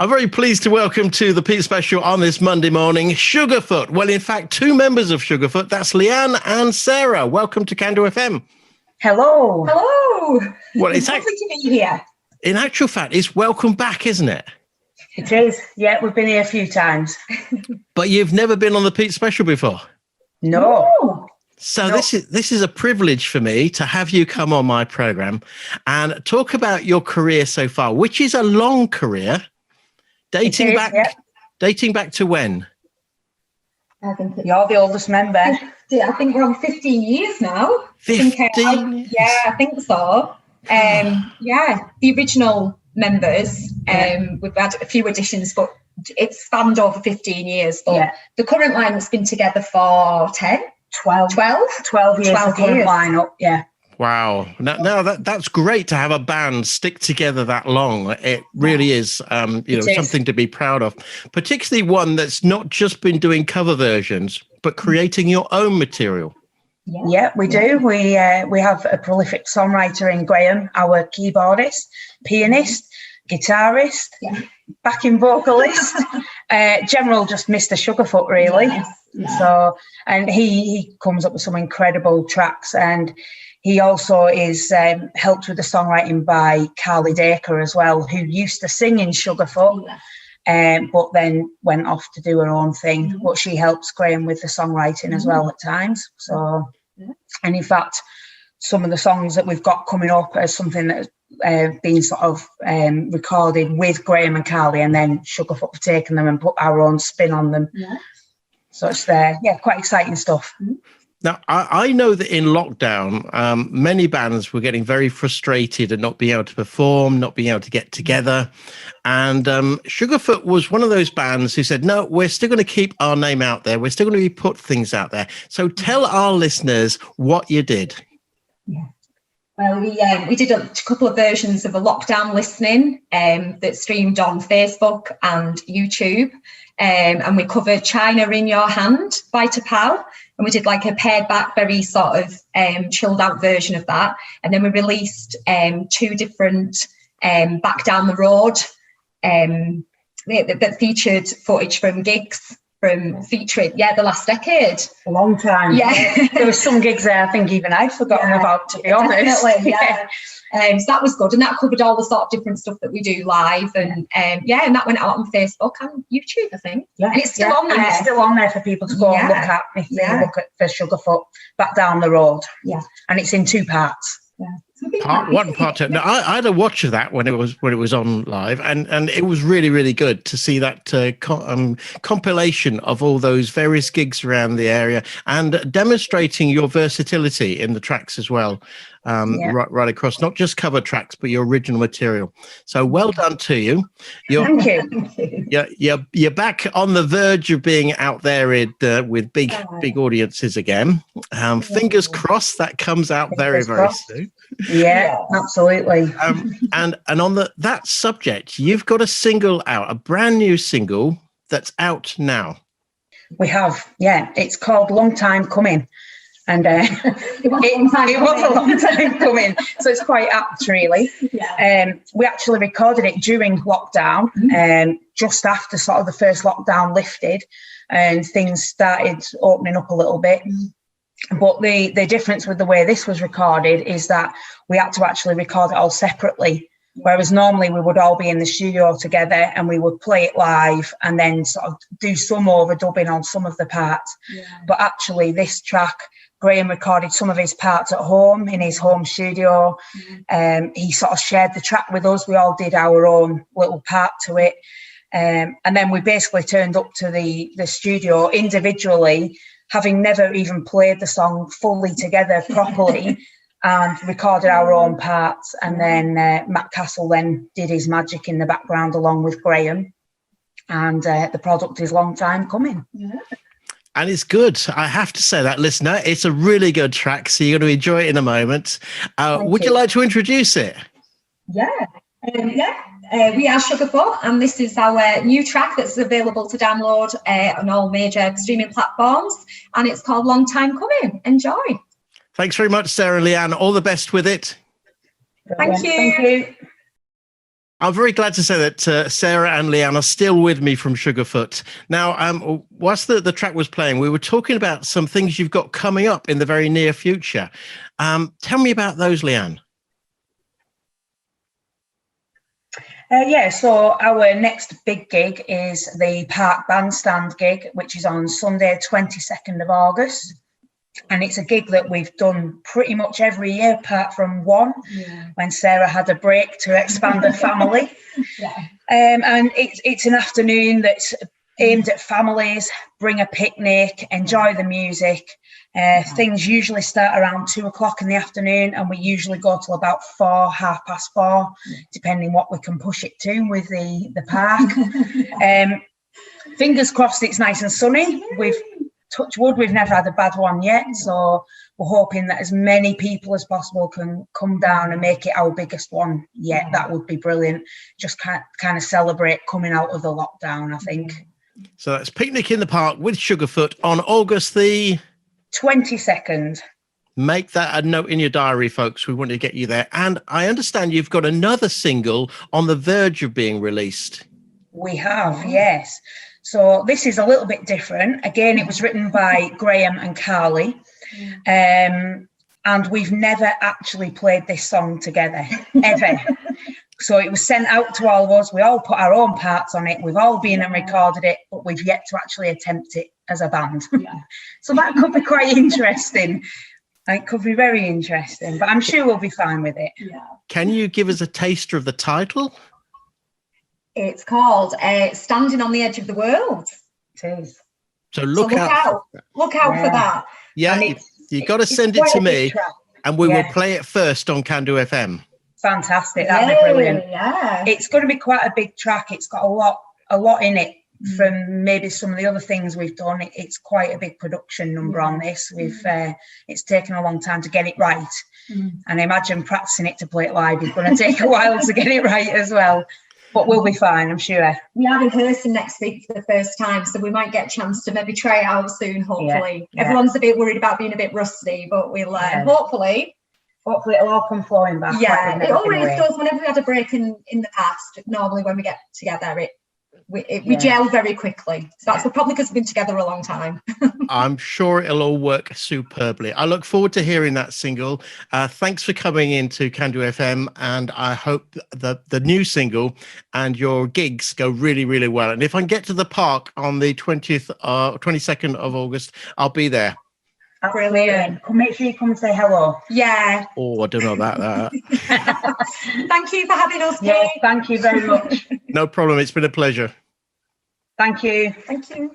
I'm very pleased to welcome to the Pete Special on this Monday morning, Sugarfoot. Well, in fact, two members of Sugarfoot. That's Leanne and Sarah. Welcome to Cando FM. Hello. Hello. Well, it's lovely to be here. In actual fact, it's welcome back, isn't it? It is. Yeah, we've been here a few times. But you've never been on the Pete Special before? No. So this is a privilege for me to have you come on my program and talk about your career so far, which is a long career, dating back to when? I think You're the oldest member. I think we're on 15 years now. 15 years? Yeah, I think so. The original members, we've had a few additions, but it's spanned over 15 years. But the current lineup's been together for 12 years. 12 years. The current lineup, yeah. Wow. Now that's great to have a band stick together that long. It really is, something to be proud of, particularly one that's not just been doing cover versions, but creating your own material. Yeah, we do. We have a prolific songwriter in Graham, our keyboardist, pianist, guitarist, backing vocalist, general just Mr. Sugarfoot, really. Yes. So, and he comes up with some incredible tracks, and he also is helped with the songwriting by Carly Dacre as well, who used to sing in Sugarfoot, but then went off to do her own thing. But she helps Graham with the songwriting as well at times. So, and in fact, some of the songs that we've got coming up are something that has been sort of recorded with Graham and Carly, and then Sugarfoot have taken them and put our own spin on them. Yeah. So it's quite exciting stuff. Now, I know that in lockdown, many bands were getting very frustrated and not being able to perform, not being able to get together. And Sugarfoot was one of those bands who said, no, we're still going to keep our name out there. We're still going to put things out there. So tell our listeners what you did. Yeah. Well, we did a couple of versions of a lockdown listening that streamed on Facebook and YouTube. And we covered China in Your Hand by Tapao. And we did like a pared back, very sort of chilled out version of that. And then we released two different Back Down the Road that featured footage from gigs from featuring, the last decade. A long time. Yeah. There were some gigs there I think even I'd forgotten about, to be honest. Definitely, so that was good. And that covered all the sort of different stuff that we do live. And and that went out on Facebook and YouTube, I think. Yeah. And it's still on there. And it's still on there for people to go and look at if they look at for Sugarfoot, Back Down the Road. Yeah. And it's in two parts. Yeah. Part one, part two. Now, I had a watch of that when it was on live, and it was really, really good to see that compilation of all those various gigs around the area and demonstrating your versatility in the tracks as well, right across, not just cover tracks, but your original material. So well done to you. Thank you. You're back on the verge of being out there with big audiences again. Fingers crossed that comes out very, very soon. Yeah, absolutely. And on that subject, you've got a single out, a brand new single that's out now. We have, it's called Long Time Coming. And it was a long time coming, so it's quite apt, really. We actually recorded it during lockdown, just after sort of the first lockdown lifted and things started opening up a little bit. But the difference with the way this was recorded is that we had to actually record it all separately, whereas normally we would all be in the studio together and we would play it live and then sort of do some overdubbing on some of the parts. But actually this track, Graham recorded some of his parts at home in his home studio. He sort of shared the track with us. We all did our own little part to it. And then we basically turned up to the studio individually, having never even played the song fully together properly, and recorded our own parts. And then Matt Castle then did his magic in the background along with Graham. And the product is Long Time Coming. And it's good. I have to say that, listener, it's a really good track. So you're going to enjoy it in a moment. Would you like to introduce it? We are Sugarfoot, and this is our new track that's available to download on all major streaming platforms. And it's called Long Time Coming. Enjoy. Thanks very much, Sarah and Leanne. All the best with it. Thank you. Thank you. I'm very glad to say that Sarah and Leanne are still with me from Sugarfoot. Now, whilst the track was playing, we were talking about some things you've got coming up in the very near future. Tell me about those, Leanne. So our next big gig is the Park Bandstand gig, which is on Sunday, 22nd of August. And it's a gig that we've done pretty much every year, apart from one, when Sarah had a break to expand her family. And it's an afternoon that's aimed at families, bring a picnic, enjoy the music. Things usually start around 2:00 in the afternoon, and we usually go till about 4, 4:30, depending what we can push it to with the park. Fingers crossed it's nice and sunny. Touch wood, we've never had a bad one yet, so we're hoping that as many people as possible can come down and make it our biggest one yet. That would be brilliant. Just kind of celebrate coming out of the lockdown, I think. So that's Picnic in the Park with Sugarfoot on August the 22nd. Make that a note in your diary, folks. We want to get you there. And I understand you've got another single on the verge of being released. We have, yes. So this is a little bit different. Again, it was written by Graham and Carly. And we've never actually played this song together, ever. So it was sent out to all of us. We all put our own parts on it. We've all been and recorded it, but we've yet to actually attempt it as a band. So that could be quite interesting. It could be very interesting, but I'm sure we'll be fine with it. Can you give us a taster of the title? It's called Standing on the Edge of the World. It is. So look out. Look out for that. Yeah, you got to send it to me, and we will play it first on Can Do FM. Fantastic. That'd be brilliant. Yeah. It's going to be quite a big track. It's got a lot in it from maybe some of the other things we've done. It's quite a big production number on this. It's taken a long time to get it right. And I imagine practicing it to play it live is going to take a while to get it right as well. But we'll be fine, I'm sure. We are rehearsing next week for the first time, so we might get a chance to maybe try it out soon, hopefully. Everyone's a bit worried about being a bit rusty, but we'll hopefully it'll all come flowing back. Yeah, it always does. Whenever we had a break in the past, normally when we get together, we gel very quickly. So that's probably because we've been together a long time. I'm sure it'll all work superbly. I look forward to hearing that single. Thanks for coming into Can Do FM, and I hope the new single and your gigs go really, really well. And if I can get to the park on the 22nd of August, I'll be there. Brilliant. Make sure you come and say hello. Yeah. Oh, I don't know about that. Thank you for having us, Kate. Yes, thank you very much. No problem. It's been a pleasure. Thank you. Thank you.